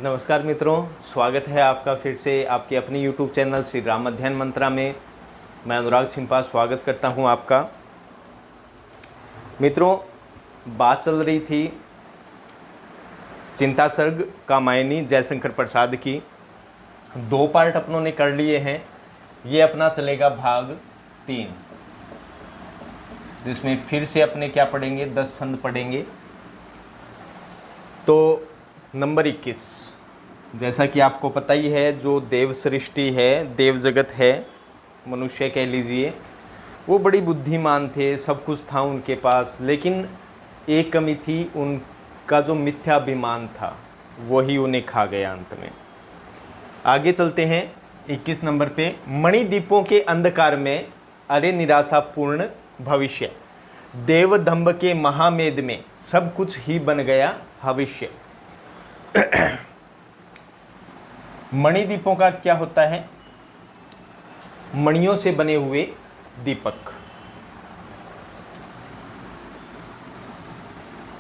नमस्कार मित्रों, स्वागत है आपका फिर से आपके अपने YouTube चैनल श्री राम अध्ययन मंत्रा में। मैं अनुराग छिंपा स्वागत करता हूं आपका। मित्रों, बात चल रही थी चिंता सर्ग कामायनी जयशंकर प्रसाद की। 2 पार्ट अपनों ने कर लिए हैं। ये अपना चलेगा भाग 3, जिसमें फिर से अपने क्या पढ़ेंगे, 10 छंद पढ़ेंगे। तो नंबर 21, जैसा कि आपको पता ही है, जो देव सृष्टि है, देव जगत है, मनुष्य कह लीजिए, वो बड़ी बुद्धिमान थे, सब कुछ था उनके पास, लेकिन एक कमी थी, उनका जो मिथ्याभिमान था वही उन्हें खा गया अंत में। आगे चलते हैं 21 नंबर पे। मणिदीपों के अंधकार में अरे निराशापूर्ण भविष्य, देवदंभ के महामेद में सब कुछ ही बन गया भविष्य। मणिदीपों का अर्थ क्या होता है? मणियों से बने हुए दीपक।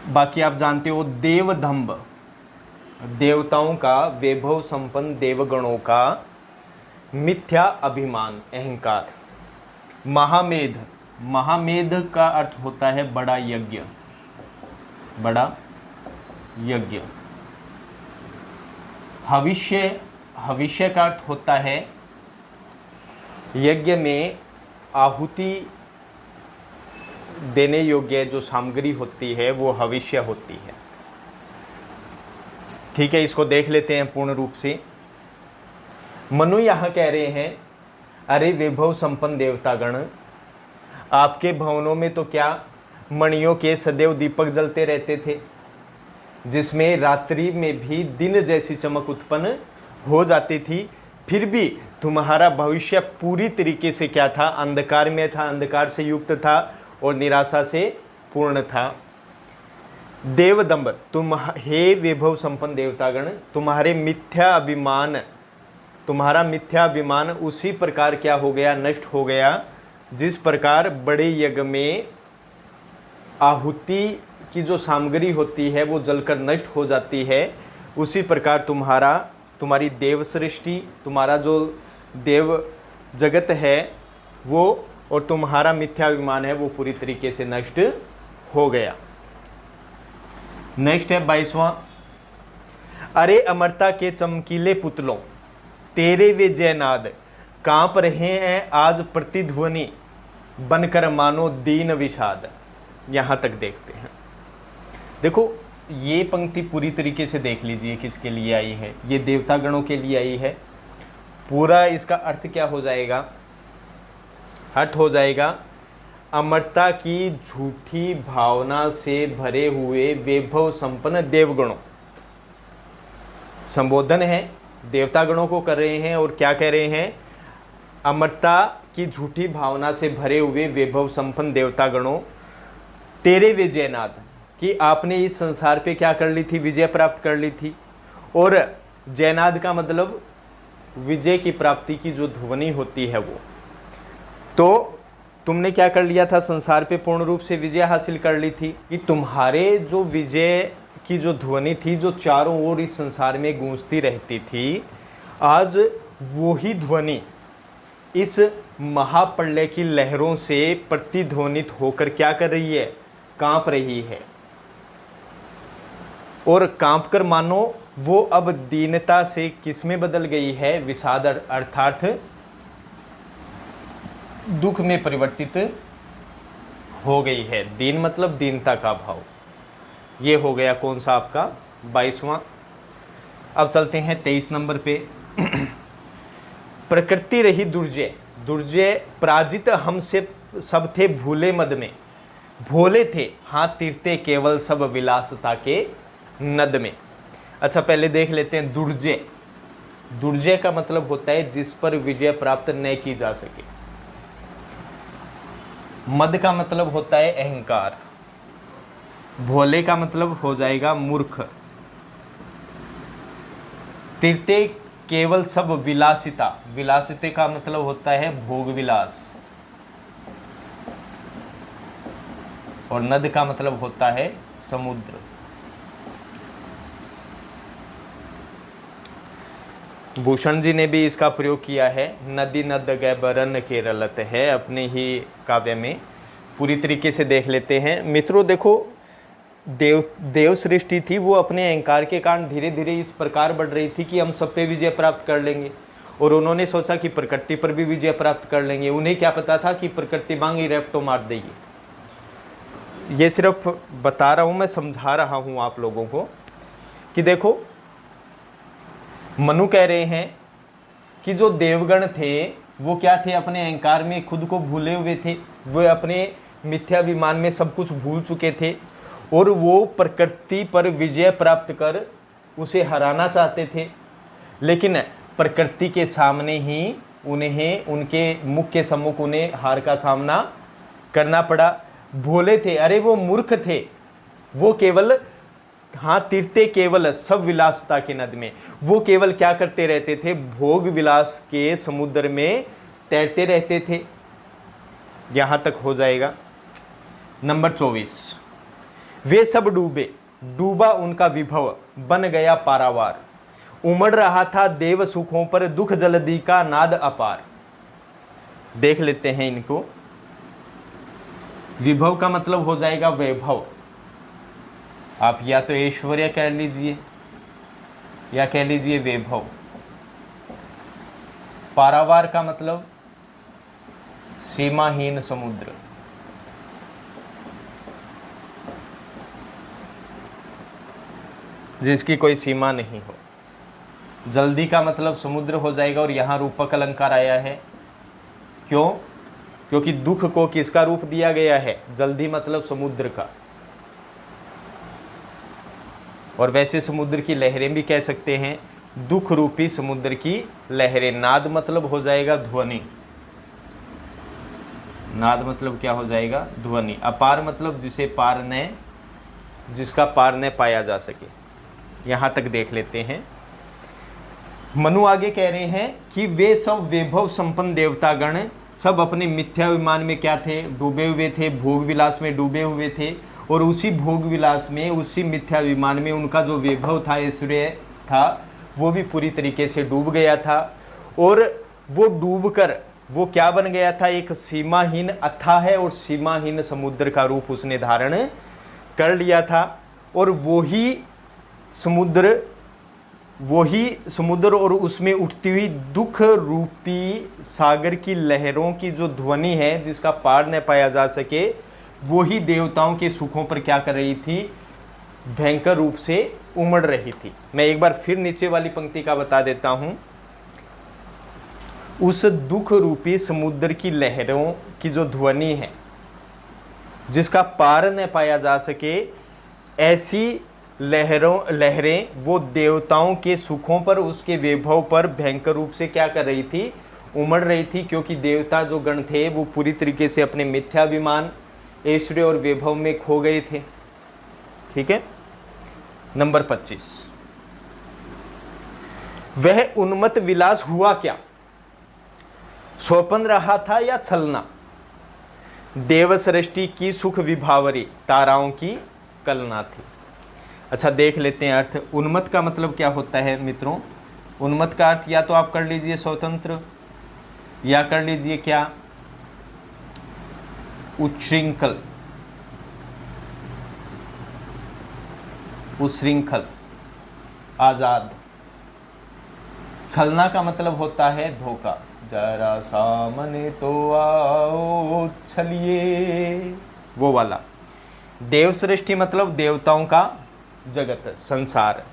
बाकी आप जानते हो देवदंभ, देवताओं का, वैभव संपन्न देवगणों का मिथ्या अभिमान, अहंकार। महामेध, महामेध का अर्थ होता है बड़ा यज्ञ, बड़ा यज्ञ। भविष्य, भविष्य का अर्थ होता है यज्ञ में आहुति देने योग्य जो सामग्री होती है वो भविष्य होती है। ठीक है, इसको देख लेते हैं पूर्ण रूप से। मनु यहाँ कह रहे हैं, अरे वैभव संपन्न देवतागण, आपके भवनों में तो क्या मणियों के सदैव दीपक जलते रहते थे, जिसमें रात्रि में भी दिन जैसी चमक उत्पन्न हो जाती थी, फिर भी तुम्हारा भविष्य पूरी तरीके से क्या था? अंधकार में था, अंधकार से युक्त था और निराशा से पूर्ण था। देवदंभ, तुम हे वैभव संपन्न देवतागण, तुम्हारे मिथ्या अभिमान, तुम्हारा मिथ्या अभिमान उसी प्रकार क्या हो गया? नष्ट हो गया, जिस प्रकार बड़े यज्ञ में आहुति की जो सामग्री होती है वो जलकर नष्ट हो जाती है। उसी प्रकार तुम्हारी देव सृष्टि, तुम्हारा जो देव जगत है वो, और तुम्हारा मिथ्याभिमान है वो पूरी तरीके से नष्ट हो गया। नेक्स्ट है 22वां। अरे अमरता के चमकीले पुतलों, तेरे वे जयनाद कांप रहे हैं आज प्रतिध्वनि, बनकर मानो दीन विषाद। यहां तक देखते हैं। देखो, ये पंक्ति पूरी तरीके से देख लीजिए किसके लिए आई है। ये देवतागणों के लिए आई है। पूरा इसका अर्थ क्या हो जाएगा? अर्थ हो जाएगा, अमरता की झूठी भावना से भरे हुए वैभव संपन्न देवगणों। संबोधन है, देवतागणों को कर रहे हैं और क्या कह रहे हैं? अमरता की झूठी भावना से भरे हुए वैभव संपन्न देवतागणों, तेरे विजयनाद, कि आपने इस संसार पे क्या कर ली थी? विजय प्राप्त कर ली थी। और जयनाद का मतलब विजय की प्राप्ति की जो ध्वनि होती है वो। तो तुमने क्या कर लिया था? संसार पे पूर्ण रूप से विजय हासिल कर ली थी। कि तुम्हारे जो विजय की जो ध्वनि थी, जो चारों ओर इस संसार में गूंजती रहती थी, आज वही ध्वनि इस महाप्रलय की लहरों से प्रतिध्वनित होकर क्या कर रही है? कांप रही है। और कांपकर मानो वो अब दीनता से किस में बदल गई है? विषाद, अर्थात दुख में परिवर्तित हो गई है। दीन मतलब दीनता का भाव। ये हो गया कौन सा आपका? 22वां। अब चलते हैं 23 नंबर पे। प्रकृति रही दुर्जय, दुर्जय पराजित हमसे सब थे भूले मद में, भोले थे हाथ तीरते केवल सब विलासता के नद में। अच्छा, पहले देख लेते हैं दुर्जय। दुर्जय का मतलब होता है जिस पर विजय प्राप्त न की जा सके। मद का मतलब होता है अहंकार। भोले का मतलब हो जाएगा मूर्ख। तीरते केवल सब विलासिता, विलासिते का मतलब होता है भोग विलास। और नद का मतलब होता है समुद्र। भूषण जी ने भी इसका प्रयोग किया है। नदी नद गए बरन केरलत है अपने ही काव्य में। पूरी तरीके से देख लेते हैं मित्रों। देखो, देव सृष्टि थी, वो अपने अहंकार के कारण धीरे धीरे इस प्रकार बढ़ रही थी कि हम सब पे विजय प्राप्त कर लेंगे, और उन्होंने सोचा कि प्रकृति पर भी विजय प्राप्त कर लेंगे। उन्हें क्या पता था कि प्रकृति मांगी रेप्टो मार देगी। ये सिर्फ बता रहा हूँ, मैं समझा रहा हूँ आप लोगों को कि देखो, मनु कह रहे हैं कि जो देवगण थे वो क्या थे, अपने अहंकार में खुद को भूले हुए थे, वो अपने मिथ्याभिमान में सब कुछ भूल चुके थे, और वो प्रकृति पर विजय प्राप्त कर उसे हराना चाहते थे। लेकिन प्रकृति के सामने ही उन्हें, उनके मुख के सम्मुख उन्हें हार का सामना करना पड़ा। भोले थे, अरे वो मूर्ख थे, वो केवल तीरते केवल सब विलासता के नद में। वो केवल क्या करते रहते थे, भोग विलास के समुद्र में तैरते रहते थे। यहां तक हो जाएगा। नंबर 24, वे सब डूबे, डूबा उनका विभव, बन गया पारावार, उमड़ रहा था देव सुखों पर दुख जलदी का नाद अपार। देख लेते हैं इनको। विभव का मतलब हो जाएगा वैभव। आप या तो ऐश्वर्य कह लीजिए या कह लीजिए वैभव। पारावार का मतलब सीमाहीन समुद्र। जिसकी कोई सीमा नहीं हो। जल्दी का मतलब समुद्र हो जाएगा, और यहां रूपक अलंकार आया है। क्यों? क्योंकि दुख को किसका रूप दिया गया है? जल्दी मतलब समुद्र का। और वैसे समुद्र की लहरें भी कह सकते हैं, दुख रूपी समुद्र की लहरें। नाद मतलब हो जाएगा ध्वनि। नाद मतलब क्या हो जाएगा? ध्वनि। अपार मतलब जिसका पार न पाया जा सके। यहां तक देख लेते हैं। मनु आगे कह रहे हैं कि वे सब वैभव संपन्न देवतागण सब अपने मिथ्याभिमान में क्या थे? डूबे हुए थे, भोग विलास में डूबे हुए थे, और उसी भोग विलास में, उसी मिथ्याभिमान में उनका जो वैभव था, ऐश्वर्य था, वो भी पूरी तरीके से डूब गया था। और वो डूबकर वो क्या बन गया था? एक सीमाहीन अथाह और सीमाहीन समुद्र का रूप उसने धारण कर लिया था। और वही समुद्र और उसमें उठती हुई दुख रूपी सागर की लहरों की जो ध्वनि है, जिसका पार न पाया जा सके, वो ही देवताओं के सुखों पर क्या कर रही थी? भयंकर रूप से उमड़ रही थी। मैं एक बार फिर नीचे वाली पंक्ति का बता देता हूं। उस दुख रूपी समुद्र की लहरों की जो ध्वनि है, जिसका पार न पाया जा सके, ऐसी लहरें वो देवताओं के सुखों पर, उसके वैभव पर भयंकर रूप से क्या कर रही थी? उमड़ रही थी। क्योंकि देवता जो गण थे वो पूरी तरीके से अपने मिथ्याभिमान, ऐश्वर्य और वैभव में खो गए थे। ठीक है। नंबर 25, वह उन्मत्त विलास हुआ क्या? स्वप्न रहा था या छलना? देव सृष्टि की सुख विभावरी, ताराओं की कलना थी। अच्छा, देख लेते हैं अर्थ। उन्मत्त का मतलब क्या होता है मित्रों? उन्मत्त का अर्थ या तो आप कर लीजिए स्वतंत्र, या कर लीजिए क्या? उच्छृंखल, आजाद। छलना का मतलब होता है धोखा। जरा सामने तो आओ छलिए, वो वाला। देव सृष्टि मतलब देवताओं का जगत, संसार।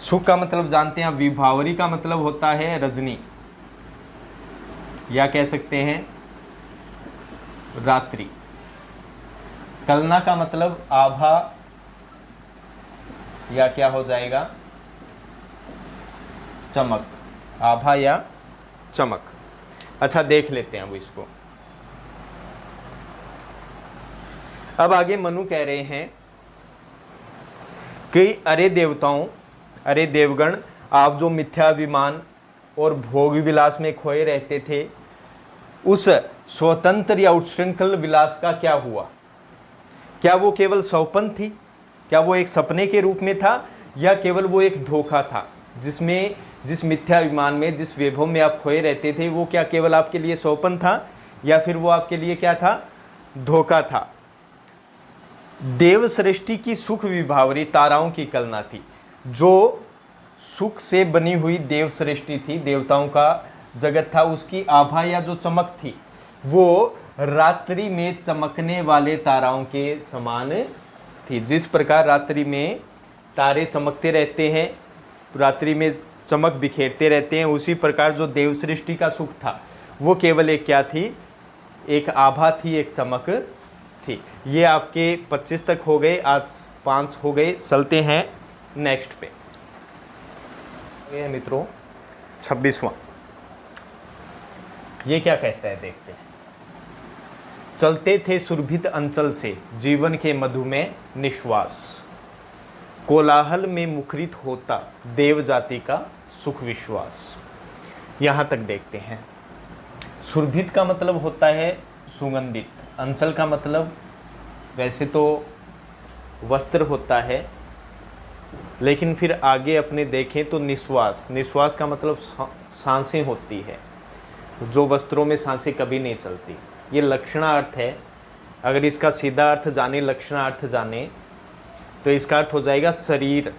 सुख का मतलब जानते हैं। विभावरी का मतलब होता है रजनी, या कह सकते हैं रात्रि। कलना का मतलब आभा, या क्या हो जाएगा? चमक। आभा या चमक। अच्छा, देख लेते हैं वो इसको। अब आगे मनु कह रहे हैं कि अरे देवताओं, अरे देवगण, आप जो मिथ्याभिमान और भोग विलास में खोए रहते थे, उस स्वतंत्र या उच्छृंखल विलास का क्या हुआ? क्या वो केवल स्वप्न थी? क्या वो एक सपने के रूप में था, या केवल वो एक धोखा था जिसमें जिस मिथ्याभिमान में, जिस वैभव में आप खोए रहते थे, वो क्या केवल आपके लिए सोपन था या फिर वो आपके लिए क्या था, धोखा था। देव सृष्टि की सुख विभावरी ताराओं की कल्पना थी। जो सुख से बनी हुई देव सृष्टि थी, देवताओं का जगत था, उसकी आभा या जो चमक थी वो रात्रि में चमकने वाले ताराओं के समान थी। जिस प्रकार रात्रि में तारे चमकते रहते हैं, रात्रि में चमक बिखेरते रहते हैं, उसी प्रकार जो देव सृष्टि का सुख था वो केवल एक क्या थी, एक आभा थी, एक चमक थी। ये आपके 25 तक हो गए, आज 5 हो गए। चलते हैं नेक्स्ट पे। ये मित्रों 26वां, ये क्या कहता है देखते हैं। चलते थे सुरभित अंचल से जीवन के मधु में निश्वास, कोलाहल में मुखरित होता देव जाति का सुख विश्वास। यहाँ तक देखते हैं। सुरभित का मतलब होता है सुगंधित, अंचल का मतलब वैसे तो वस्त्र होता है, लेकिन फिर आगे अपने देखें तो निश्वास, निश्वास का मतलब सांसें होती है, जो वस्त्रों में सांसें कभी नहीं चलती। ये लक्षणार्थ है। अगर इसका सीधा अर्थ जाने, लक्षणार्थ जाने, तो इसका अर्थ हो जाएगा शरीर,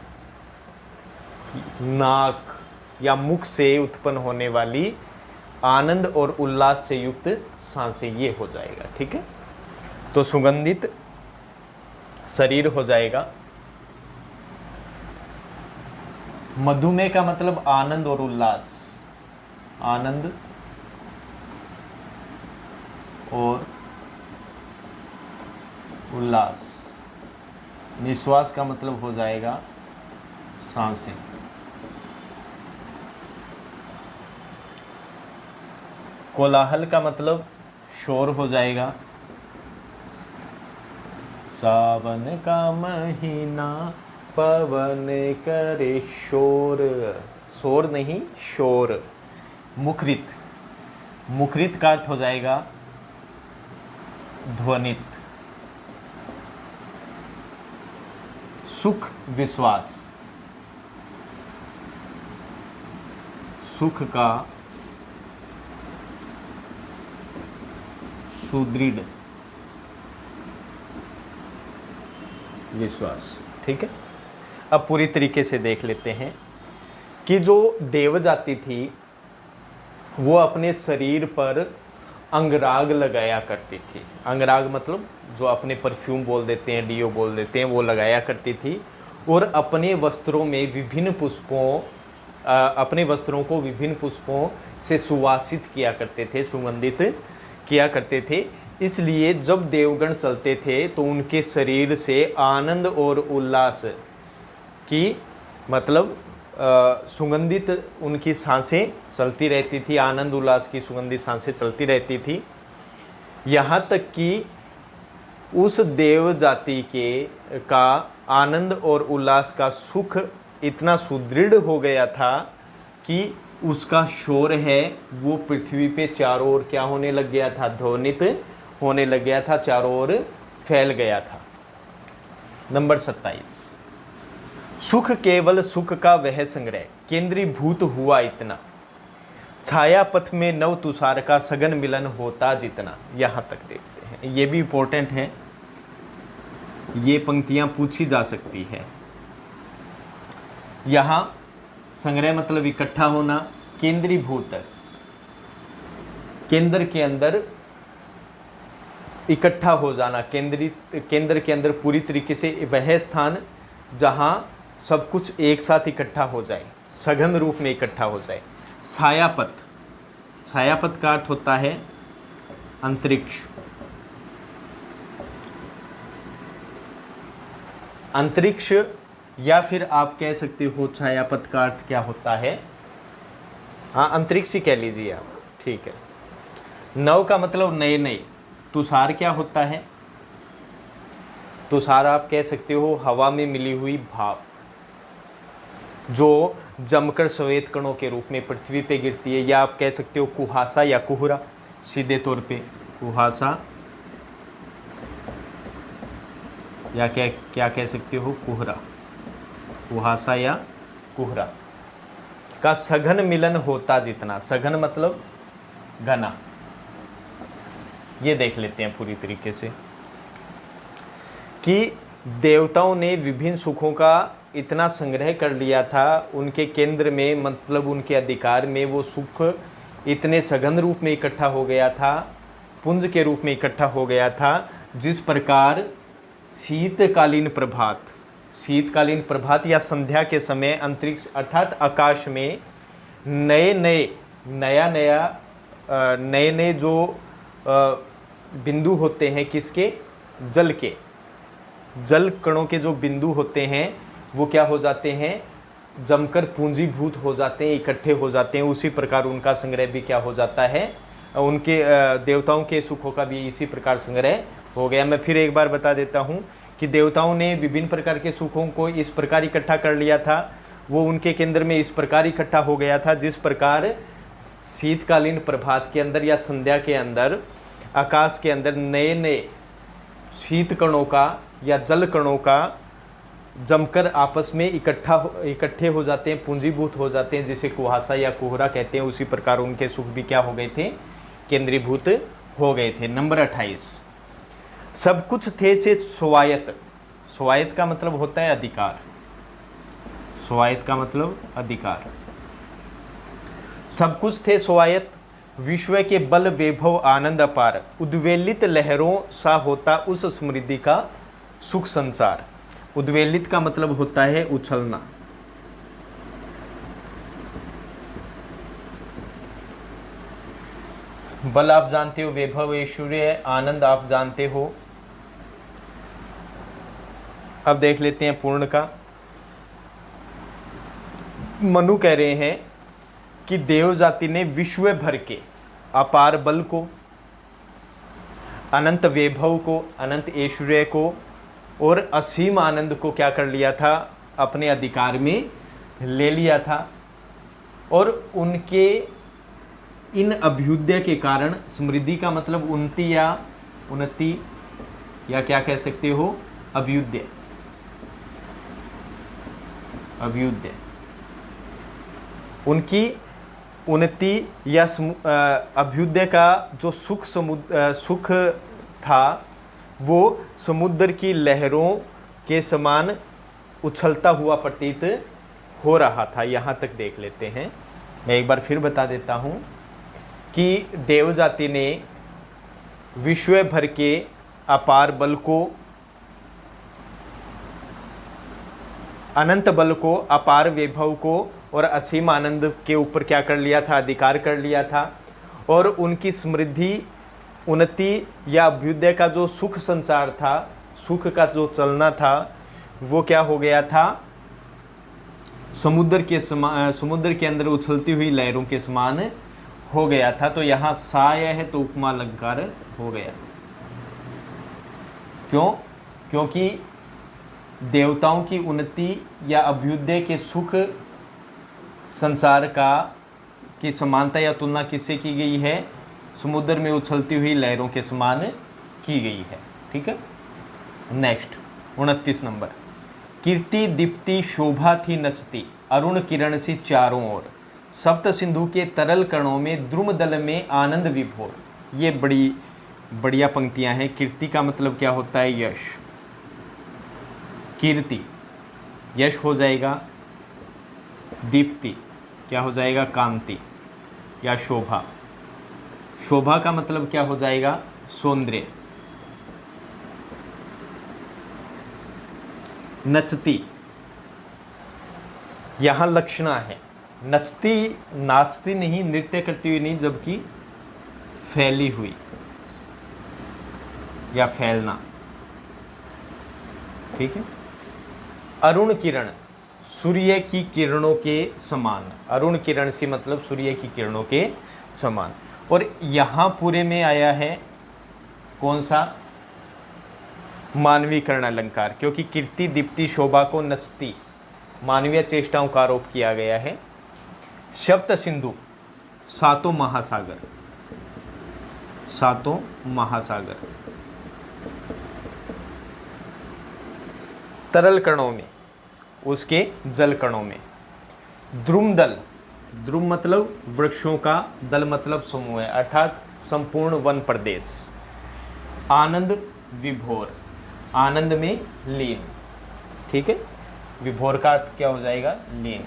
नाक या मुख से उत्पन्न होने वाली आनंद और उल्लास से युक्त सांसें, ये हो जाएगा। ठीक है, तो सुगंधित शरीर हो जाएगा। मधुमेह का मतलब आनंद और उल्लास, आनंद और उल्लास। निश्वास का मतलब हो जाएगा सांसें। कोलाहल का मतलब शोर हो जाएगा। सावन का महीना पवन करे शोर, शोर नहीं शोर। मुखरित, मुखरित का अर्थ हो जाएगा ध्वनित। सुख विश्वास, सुख का सुदृढ़ विश्वास। ठीक है, अब पूरी तरीके से देख लेते हैं कि जो देव जाति थी वो अपने शरीर पर अंगराग लगाया करती थी। अंगराग मतलब जो अपने परफ्यूम बोल देते हैं, डीओ बोल देते हैं, वो लगाया करती थी। और अपने वस्त्रों में विभिन्न पुष्पों, अपने वस्त्रों को विभिन्न पुष्पों से सुवासित किया करते थे, सुगंधित किया करते थे। इसलिए जब देवगण चलते थे तो उनके शरीर से आनंद और उल्लास की, मतलब सुगंधित उनकी सांसें चलती रहती थी, आनंद उल्लास की सुगंधित सांसें चलती रहती थी। यहाँ तक कि उस देव जाति के का आनंद और उल्लास का सुख इतना सुदृढ़ हो गया था कि उसका शोर है वो पृथ्वी पे चारों ओर क्या होने लग गया था, ध्वनित होने लग गया था, चारों ओर फैल गया था। नंबर 27, सुख केवल सुख का वह संग्रह केंद्रीभूत हुआ इतना, छाया पथ में नव तुषार का सघन मिलन होता जितना। यहाँ तक देखते हैं, ये भी इम्पोर्टेंट है, ये पंक्तियाँ पूछी जा सकती है। यहाँ संग्रह मतलब इकट्ठा होना, केंद्रीभूत केंद्र के अंदर इकट्ठा हो जाना, केंद्र के अंदर पूरी तरीके से वह स्थान जहाँ सब कुछ एक साथ इकट्ठा हो जाए, सघन रूप में इकट्ठा हो जाए। छायापथ, छायापथ का अर्थ होता है अंतरिक्ष। अंतरिक्ष या फिर आप कह सकते हो छायापथ का अर्थ क्या होता है, हाँ अंतरिक्ष ही कह लीजिए आप, ठीक है। नव का मतलब नए नए। तुषार क्या होता है, तुषार आप कह सकते हो हवा में मिली हुई भाप, जो जमकर श्वेत कणों के रूप में पृथ्वी पे गिरती है, या आप कह सकते हो कुहासा या कुहरा, सीधे तौर पे कुहासा या क्या कह सकते हो कुहरा, कुहासा या कुहरा। का सघन मिलन होता जितना, सघन मतलब घना। ये देख लेते हैं पूरी तरीके से कि देवताओं ने विभिन्न सुखों का इतना संग्रह कर लिया था, उनके केंद्र में मतलब उनके अधिकार में वो सुख इतने सघन रूप में इकट्ठा हो गया था, पुंज के रूप में इकट्ठा हो गया था, जिस प्रकार शीतकालीन प्रभात या संध्या के समय अंतरिक्ष अर्थात आकाश में नए नए जो बिंदु होते हैं, किसके, जल के, जल कणों के जो बिंदु होते हैं वो क्या हो जाते हैं, जमकर पूंजीभूत हो जाते हैं, इकट्ठे हो जाते हैं। उसी प्रकार उनका संग्रह भी क्या हो जाता है, उनके देवताओं के सुखों का भी इसी प्रकार संग्रह हो गया। मैं फिर एक बार बता देता हूँ कि देवताओं ने विभिन्न प्रकार के सुखों को इस प्रकार इकट्ठा कर लिया था, वो उनके केंद्र में इस प्रकार इकट्ठा हो गया था, जिस प्रकार शीतकालीन प्रभात के अंदर या संध्या के अंदर आकाश के अंदर नए नए शीत कणों का या जल कणों का जमकर आपस में इकट्ठे हो जाते हैं, पूंजीभूत हो जाते हैं, जिसे कुहासा या कोहरा कहते हैं। उसी प्रकार उनके सुख भी क्या हो गए थे, केंद्रीभूत हो गए थे। नंबर 28, सब कुछ थे से स्वायत्त। स्वायत्त का मतलब होता है अधिकार, स्वायत्त का मतलब अधिकार। सब कुछ थे स्वायत्त, विश्व के बल वैभव आनंद अपार, उद्वेलित लहरों सा होता उस समृद्धि का सुख संसार। उद्वेलित का मतलब होता है उछलना। बल आप जानते हो, वैभव ऐश्वर्य, आनंद आप जानते हो। अब देख लेते हैं पूर्ण का। मनु कह रहे हैं कि देव जाति ने विश्व भर के अपार बल को, अनंत वैभव को, अनंत ऐश्वर्य को और असीम आनंद को क्या कर लिया था, अपने अधिकार में ले लिया था। और उनके इन अभ्युदय के कारण, समृद्धि का मतलब उन्नति या क्या कह सकते हो, अभ्युदय, उनकी उन्नति या अभ्युदय का जो सुख था वो समुद्र की लहरों के समान उछलता हुआ प्रतीत हो रहा था। यहाँ तक देख लेते हैं। मैं एक बार फिर बता देता हूँ कि देव जाति ने विश्व भर के अपार बल को, अनंत बल को, अपार वैभव को और असीम आनंद के ऊपर क्या कर लिया था, अधिकार कर लिया था। और उनकी समृद्धि, उन्नति या अभ्युदय का जो सुख संसार था, सुख का जो चलना था, वो क्या हो गया था, समुद्र के अंदर उछलती हुई लहरों के समान हो गया था। तो यहाँ साय है तो उपमा अलंकार हो गया। क्यों? क्योंकि देवताओं की उन्नति या अभ्युदय के सुख संसार की समानता या तुलना किससे की गई है, समुद्र में उछलती हुई लहरों के समान की गई है। ठीक है। नेक्स्ट 29 नंबर, कीर्ति दीप्ति शोभा थी नचती, अरुण किरण सी चारों ओर, सप्त सिंधु के तरल कणों में द्रुम दल में आनंद विभोर। ये बड़ी बढ़िया पंक्तियां हैं। कीर्ति का मतलब क्या होता है, यश। कीर्ति यश हो जाएगा, दीप्ति क्या हो जाएगा, कांति या शोभा। शोभा का मतलब क्या हो जाएगा, सौंदर्य। नचती, यहां लक्षणा है। नचती, नाचती नहीं, नृत्य करती हुई नहीं, जबकि फैली हुई या फैलना। ठीक है। अरुण किरण, सूर्य की किरणों के समान। अरुण किरण से मतलब सूर्य की किरणों के समान। और यहाँ पूरे में आया है कौन सा, मानवीकरण अलंकार, क्योंकि कीर्ति दीप्ति शोभा को नचती, मानवीय चेष्टाओं का आरोप किया गया है। सप्त सिंधु, सातों महासागर, सातों महासागर। तरल कणों में, उसके जल कणों में। द्रुमदल, ध्रुव मतलब वृक्षों का, दल मतलब समूह है, अर्थात संपूर्ण वन प्रदेश। आनंद विभोर, आनंद में लीन, ठीक है। विभोर का अर्थ क्या हो जाएगा? लीन।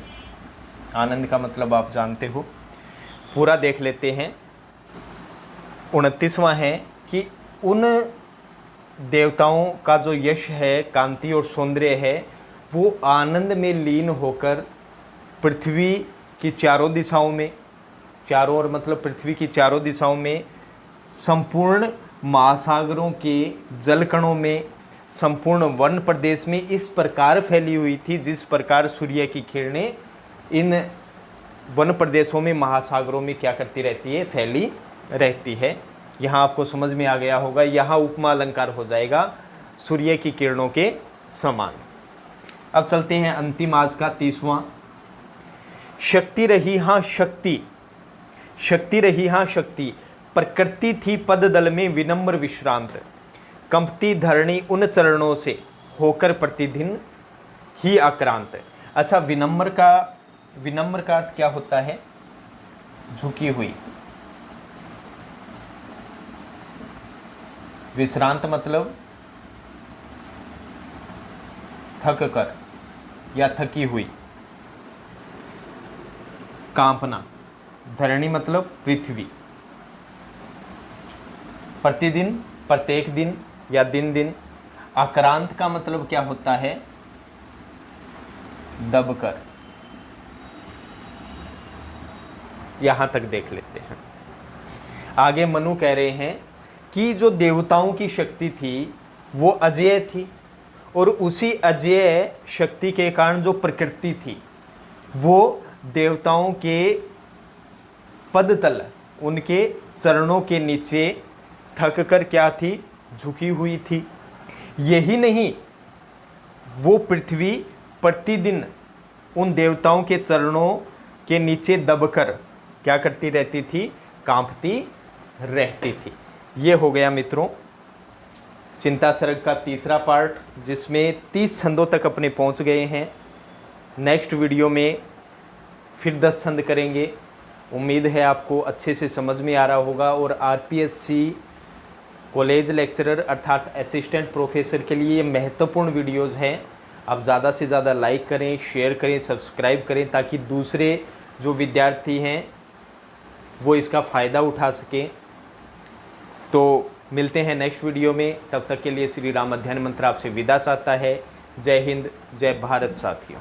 आनंद का मतलब आप जानते हो। पूरा देख लेते हैं। 29वां है कि उन देवताओं का जो यश है, कांति और सौंदर्य है, वो आनंद में लीन होकर पृथ्वी की चारों दिशाओं में, चारों ओर मतलब पृथ्वी की चारों दिशाओं में, संपूर्ण महासागरों के जलकणों में, संपूर्ण वन प्रदेश में इस प्रकार फैली हुई थी जिस प्रकार सूर्य की किरणें इन वन प्रदेशों में, महासागरों में क्या करती रहती है? फैली रहती है। यहाँ आपको समझ में आ गया होगा। यहाँ उपमा अलंकार हो जाएगा सूर्य की किरणों के समान। अब चलते हैं अंतिम आज का 30वां। शक्ति रही हाँ शक्ति, शक्ति रही हाँ शक्ति, प्रकृति थी पद दल में विनम्र विश्रांत, कंपती धरणी उन चरणों से होकर प्रतिदिन ही आक्रांत। अच्छा, विनम्र का अर्थ क्या होता है? झुकी हुई। विश्रांत मतलब थक कर या थकी हुई। कांपना। धरणी मतलब पृथ्वी। प्रतिदिन, प्रत्येक दिन या दिन दिन। आक्रांत का मतलब क्या होता है? दबकर। यहां तक देख लेते हैं। आगे मनु कह रहे हैं कि जो देवताओं की शक्ति थी वो अजेय थी, और उसी अजेय शक्ति के कारण जो प्रकृति थी वो देवताओं के पदतल, उनके चरणों के नीचे थक कर क्या थी? झुकी हुई थी। यही नहीं, वो पृथ्वी प्रतिदिन उन देवताओं के चरणों के नीचे दबकर क्या करती रहती थी? कांपती रहती थी। ये हो गया मित्रों चिंता सर्ग का तीसरा पार्ट, जिसमें 30 छंदों तक अपने पहुंच गए हैं। नेक्स्ट वीडियो में फिर 10 छंद करेंगे। उम्मीद है आपको अच्छे से समझ में आ रहा होगा। और आरपीएससी कॉलेज लेक्चरर अर्थात असिस्टेंट प्रोफेसर के लिए ये महत्वपूर्ण वीडियोज़ हैं। आप ज़्यादा से ज़्यादा लाइक करें, शेयर करें, सब्सक्राइब करें, ताकि दूसरे जो विद्यार्थी हैं वो इसका फ़ायदा उठा सकें। तो मिलते हैं नेक्स्ट वीडियो में। तब तक के लिए श्री राम अध्ययन मंत्र आपसे विदा चाहता है। जय हिंद, जय भारत साथियों।